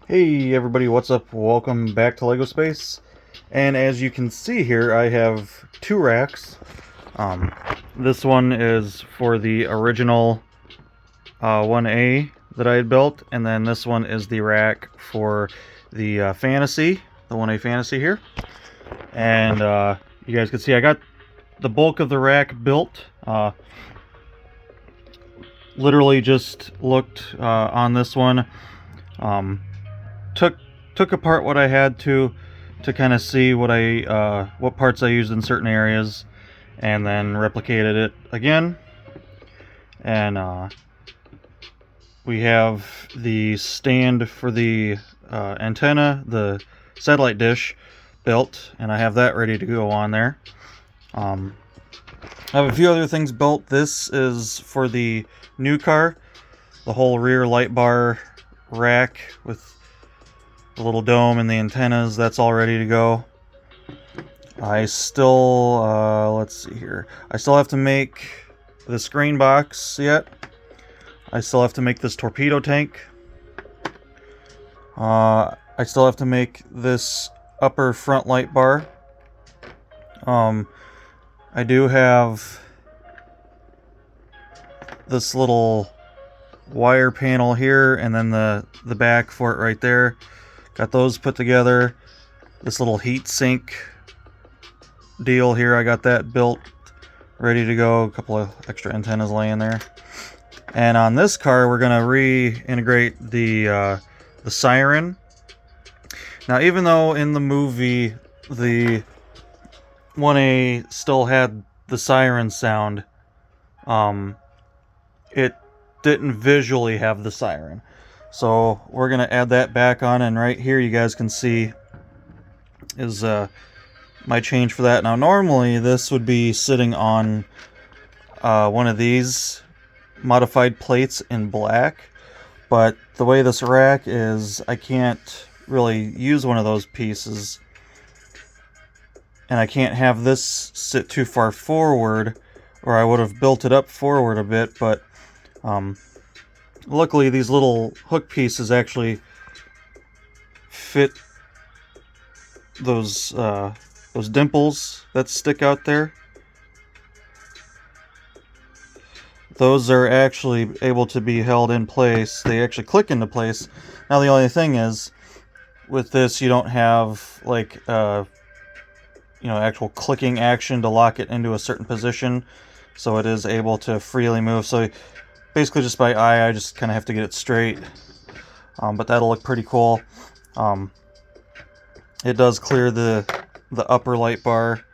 Hey everybody, what's up? Welcome back to LEGO Space. And as you can see here, I have two racks. Um, this one is for the original 1A that I had built, and then this one is the rack for the Fantasy, the 1A Fantasy here. And you guys can see I got the bulk of the rack built. Literally just looked on this one. Um, took apart what I had to kind of see what parts I used in certain areas, and then replicated it again. And we have the stand for the antenna, the satellite dish built, and I have that ready to go on there. I have a few other things built. This is for the new car, the whole rear light bar rack with the little dome and the antennas. That's all ready to go. I still, let's see here. I still have to make the screen box yet. I still have to make this torpedo tank. I still have to make this upper front light bar. I do have this little wire panel here, and then the back for it right there. Got those put together. This little heat sink deal here, I got that built, ready to go. A couple of extra antennas laying there. And on this car, we're gonna reintegrate the siren. Now, even though in the movie the 1A still had the siren sound, it didn't visually have the siren. So we're gonna add that back on, and right here you guys can see is my change for that. Now normally this would be sitting on one of these modified plates in black, but the way this rack is, I can't really use one of those pieces, and I can't have this sit too far forward, or I would have built it up forward a bit, but luckily these little hook pieces actually fit those dimples that stick out there. Those are actually able to be held in place. They actually click into place. Now the only thing is, with this you don't have like actual clicking action to lock it into a certain position, so it is able to freely move. So basically just by eye, I just kind of have to get it straight, but that'll look pretty cool. It does clear the upper light bar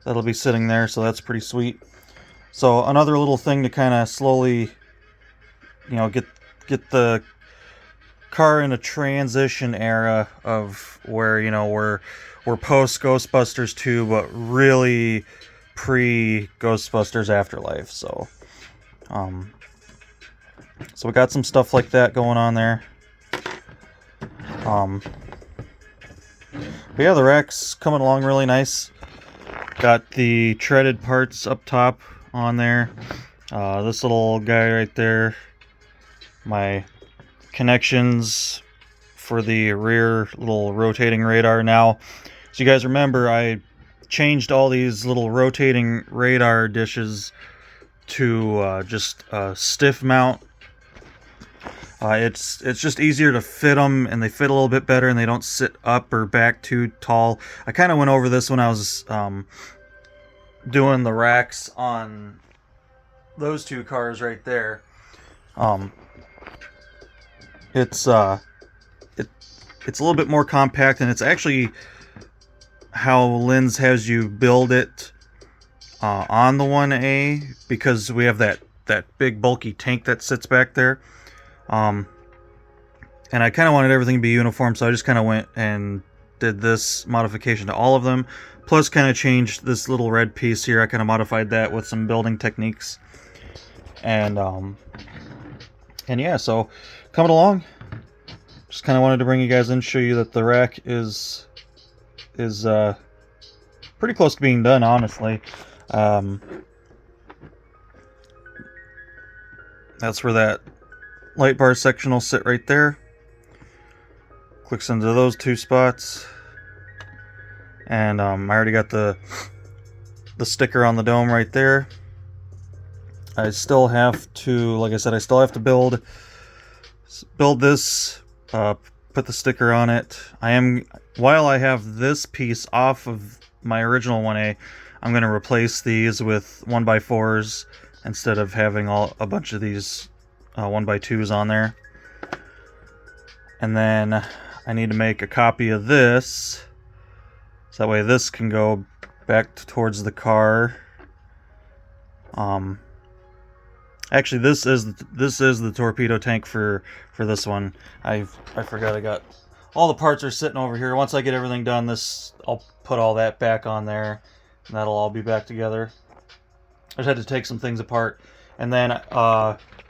that'll be sitting there, so that's pretty sweet. So another little thing to kind of slowly, get the car in a transition era of where, we're post Ghostbusters 2, but really pre Ghostbusters Afterlife. So we got some stuff like that going on there. But yeah, the rack's coming along really nice. Got the treaded parts up top on there. This little guy right there, my connections for the rear little rotating radar. Now, as you guys remember, I changed all these little rotating radar dishes to just a stiff mount. It's just easier to fit them, and they fit a little bit better, and they don't sit up or back too tall. I kind of went over this when I was doing the racks on those two cars right there. It's a little bit more compact, and it's actually how Linz has you build it on the 1A, because we have that big bulky tank that sits back there. And I kind of wanted everything to be uniform, so I just kind of went and did this modification to all of them, plus kind of changed this little red piece here. I kind of modified that with some building techniques, and yeah, so coming along. Just kind of wanted to bring you guys in, show you that the rack is pretty close to being done, honestly. That's where that light bar section will sit right there. clicks into those two spots. And I already got the sticker on the dome right there. I still have to, like I said, I still have to build this, put the sticker on it. While I have this piece off of my original 1A, I'm going to replace these with 1x4s instead of having a bunch of these 1x2s on there. And then I need to make a copy of this, so that way this can go back towards the car. Actually, this is the torpedo tank for this one. I forgot I got all the parts are sitting over here. Once I get everything done, I'll put all that back on there, and that'll all be back together. I just had to take some things apart, and then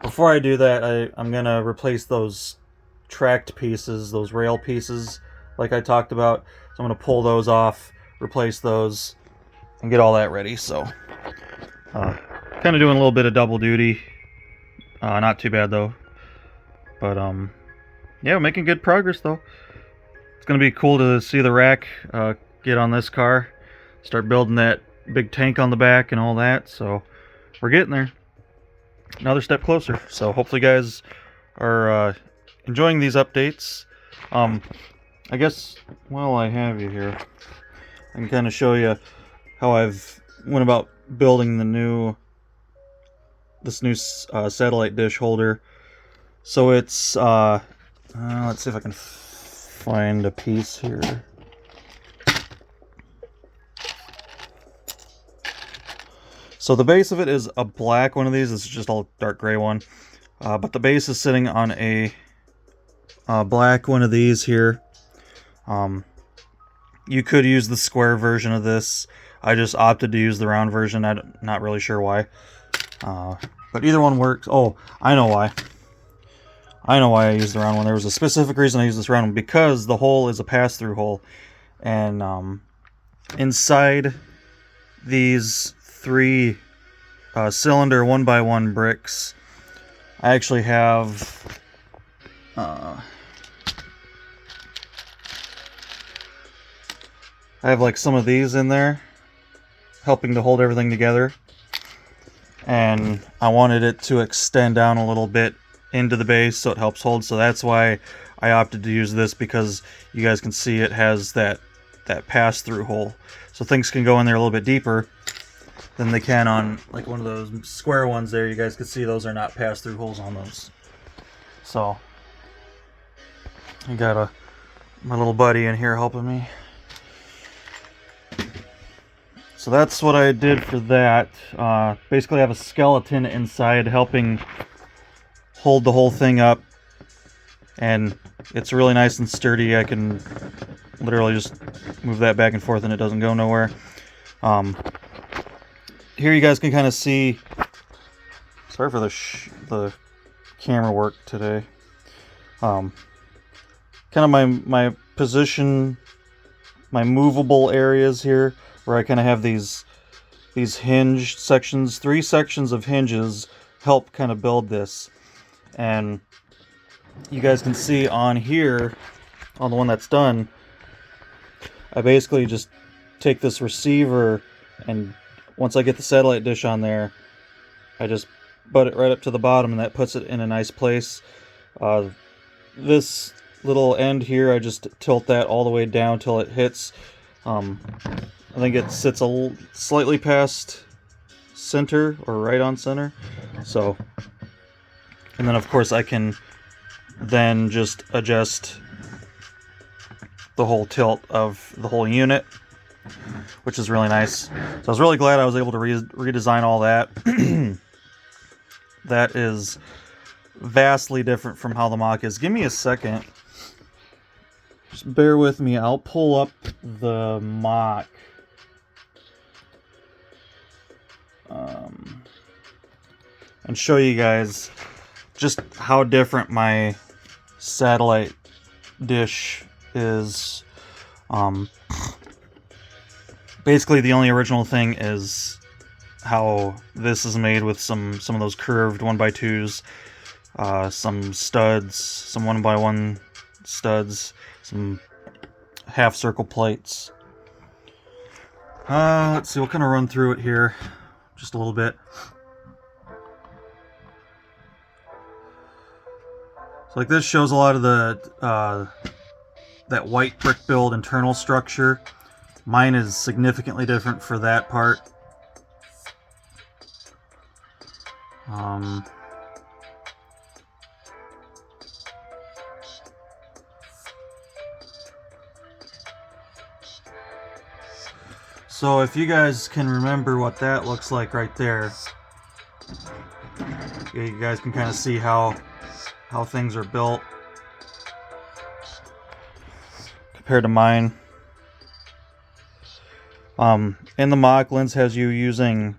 before I do that, I'm gonna replace those tracked pieces, those rail pieces, like I talked about. So I'm gonna pull those off, replace those, and get all that ready. So. Kind of doing a little bit of double duty. Not too bad though. But yeah, making good progress though. It's gonna be cool to see the rack get on this car, start building that big tank on the back and all that. So we're getting there. Another step closer. So hopefully you guys are enjoying these updates. I guess while I have you here, I can kind of show you how I've went about building this new satellite dish holder. So it's let's see if I can find a piece here. So the base of it is a black one of these. This is just a dark gray one, but the base is sitting on a black one of these here. You could use the square version of this. I just opted to use the round version. I'm not really sure why. But either one works. Oh, I know why. I know why I used the round one. There was a specific reason I used this round one. Because the hole is a pass-through hole. And inside these 3 cylinder 1x1 bricks, I actually have... I have like some of these in there, helping to hold everything together. And I wanted it to extend down a little bit into the base so it helps hold. So that's why I opted to use this, because you guys can see it has that pass-through hole. So things can go in there a little bit deeper than they can on like one of those square ones there. You guys can see those are not pass-through holes on those. So I got my little buddy in here helping me. So that's what I did for that. Basically I have a skeleton inside helping hold the whole thing up. And it's really nice and sturdy. I can literally just move that back and forth and it doesn't go nowhere. Here you guys can kind of see... Sorry for the camera work today. Kind of my position, my movable areas here, where I kind of have these hinged sections. 3 sections of hinges help kind of build this. And you guys can see on here, on the one that's done, I basically just take this receiver, and once I get the satellite dish on there, I just butt it right up to the bottom, and that puts it in a nice place. This little end here, I just tilt that all the way down till it hits. I think it sits slightly past center, or right on center. So, and then of course I can then just adjust the whole tilt of the whole unit, which is really nice. So I was really glad I was able to redesign all that. That is vastly different from how the mock is. Give me a second. Just bear with me. I'll pull up the mock. And show you guys just how different my satellite dish is. Basically the only original thing is how this is made, with some of those curved 1x2s, some studs, some 1x1 studs, some half circle plates. Let's see, we'll kind of run through it here just a little bit. So like this shows a lot of the that white brick build internal structure. Mine is significantly different for that part. So if you guys can remember what that looks like right there, you guys can kind of see how things are built compared to mine. In the mock, Linz has you using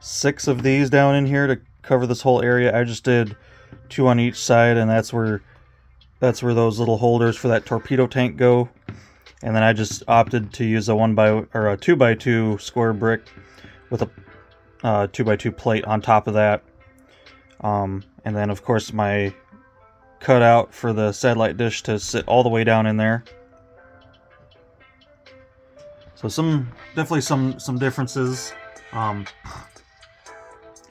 6 of these down in here to cover this whole area. I just did 2 on each side, and that's where those little holders for that torpedo tank go. And then I just opted to use a 2x2 square brick with a 2x2 plate on top of that. And then of course my cutout for the satellite dish to sit all the way down in there. So definitely some differences. You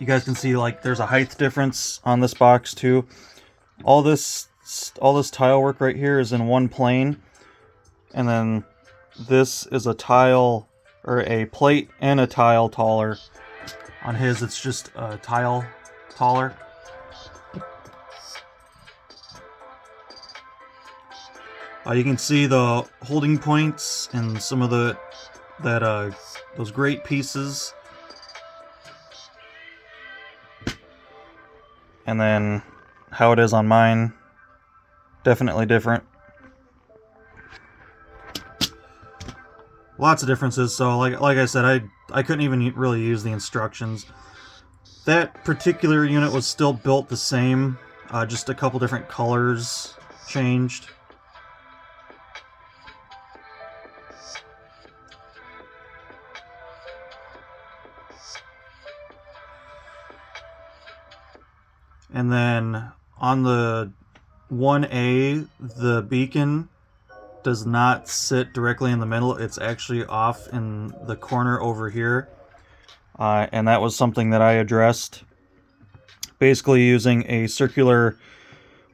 guys can see like there's a height difference on this box too. All this tile work right here is in one plane. And then this is a tile, or a plate and a tile taller. On his, it's just a tile taller. You can see the holding points and some of those great pieces. And then how it is on mine, definitely different. Lots of differences. So like I said, I couldn't even really use the instructions. That particular unit was still built the same, just a couple different colors changed. And then on the 1A, the beacon does not sit directly in the middle. It's actually off in the corner over here. And that was something that I addressed. Basically using a circular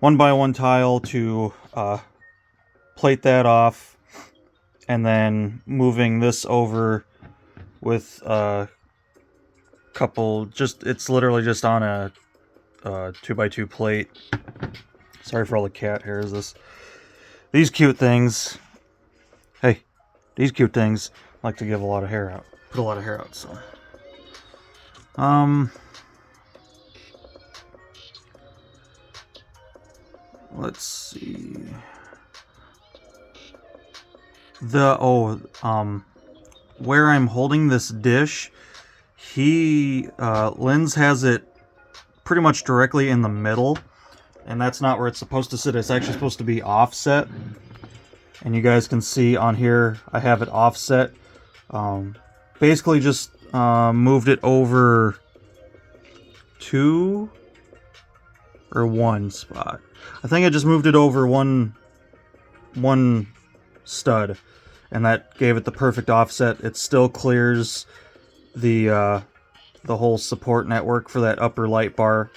1x1 tile to plate that off. And then moving this over with a couple, it's literally just on a 2x2 plate. Sorry for all the cat hairs. These cute things. Hey, these cute things like to give a lot of hair out. Put a lot of hair out, so. Let's see. Where I'm holding this dish, Linz has it pretty much directly in the middle, and that's not where it's supposed to sit. It's actually supposed to be offset, and you guys can see on here I have it offset. Basically just moved it over 2 or 1 spot. I think I just moved it over one stud, and that gave it the perfect offset. It still clears the whole support network for that upper light bar,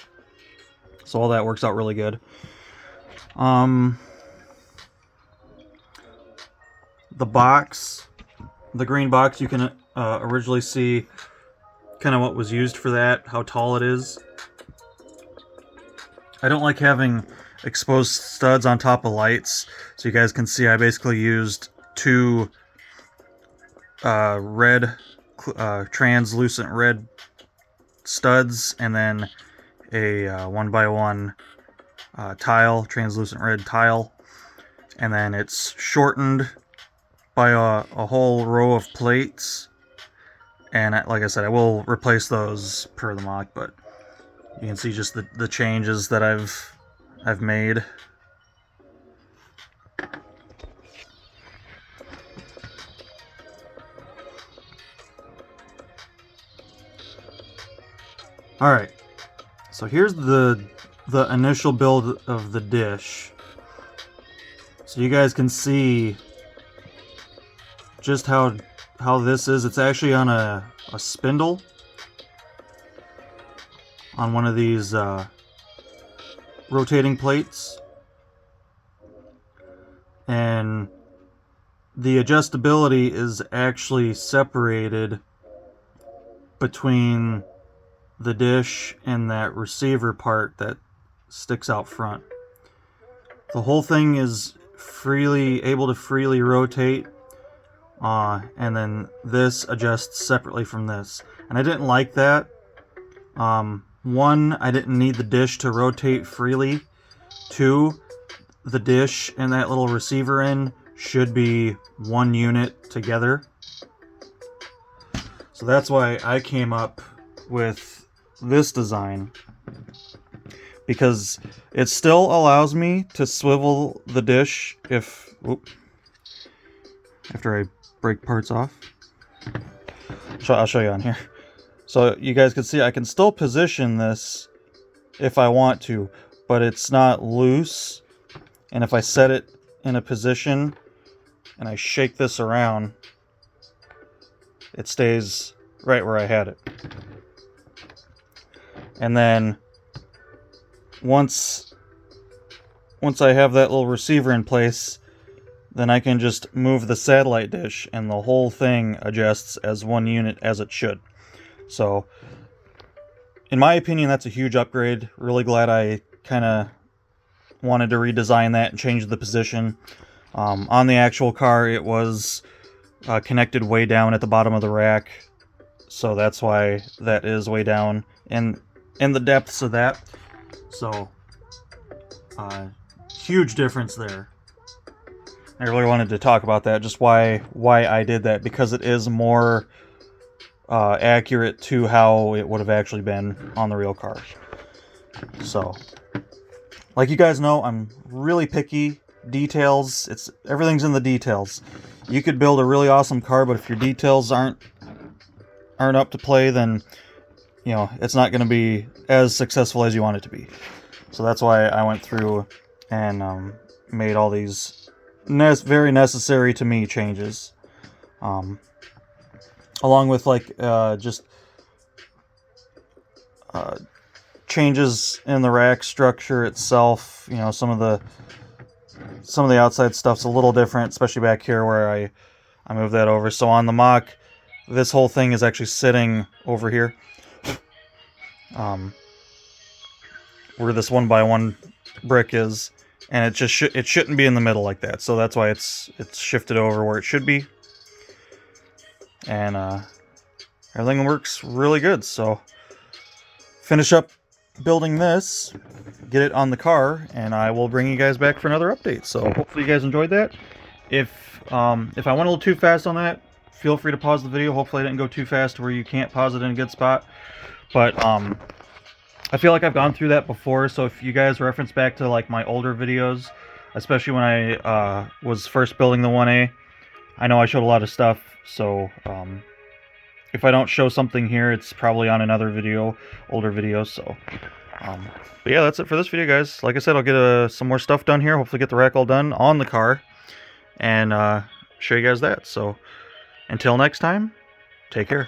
so all that works out really good. The box, the green box, you can originally see kind of what was used for that, how tall it is. I don't like having exposed studs on top of lights, so you guys can see I basically used 2 translucent red studs, and then a 1x1 tile, translucent red tile, and then it's shortened by a whole row of plates. And like I said, I will replace those per the mock, but you can see just the changes that I've made. Alright, so here's the initial build of the dish. So you guys can see just how this is. It's actually on a spindle on one of these rotating plates, and the adjustability is actually separated between the dish and that receiver part that sticks out front. The whole thing is able to freely rotate, and then this adjusts separately from this. And I didn't like that. One, I didn't need the dish to rotate freely. Two, the dish and that little receiver end should be one unit together. So that's why I came up with this design, because it still allows me to swivel the dish after I break parts off. I'll show you on here. So you guys can see I can still position this if I want to, but it's not loose. And if I set it in a position and I shake this around, it stays right where I had it. And then once I have that little receiver in place, then I can just move the satellite dish and the whole thing adjusts as one unit, as it should. So, in my opinion, that's a huge upgrade. Really glad I kind of wanted to redesign that and change the position. On the actual car, it was connected way down at the bottom of the rack, so that's why that is way down in the depths of that. So, huge difference there. I really wanted to talk about that, just why I did that, because it is more accurate to how it would have actually been on the real car. So, like you guys know, I'm really picky. Details, everything's in the details. You could build a really awesome car, but if your details aren't up to play, then it's not going to be as successful as you want it to be. So that's why I went through and made all these very necessary to me changes, along with just changes in the rack structure itself. Some of the outside stuff's a little different, especially back here where I moved that over. So on the mock, this whole thing is actually sitting over here, where this 1x1 brick is, and it just it shouldn't be in the middle like that. So that's why it's shifted over where it should be, and everything works really good. So finish up building this, get it on the car, and I will bring you guys back for another update. So hopefully you guys enjoyed that. If I went a little too fast on that, feel free to pause the video. Hopefully I didn't go too fast where you can't pause it in a good spot. But I feel like I've gone through that before, so if you guys reference back to like my older videos, especially when I was first building the 1A, I know I showed a lot of stuff. So if I don't show something here, it's probably on another video, older video. So but yeah, that's it for this video, guys. Like I said, I'll get some more stuff done here, hopefully get the rack all done on the car, and show you guys that. So until next time, take care.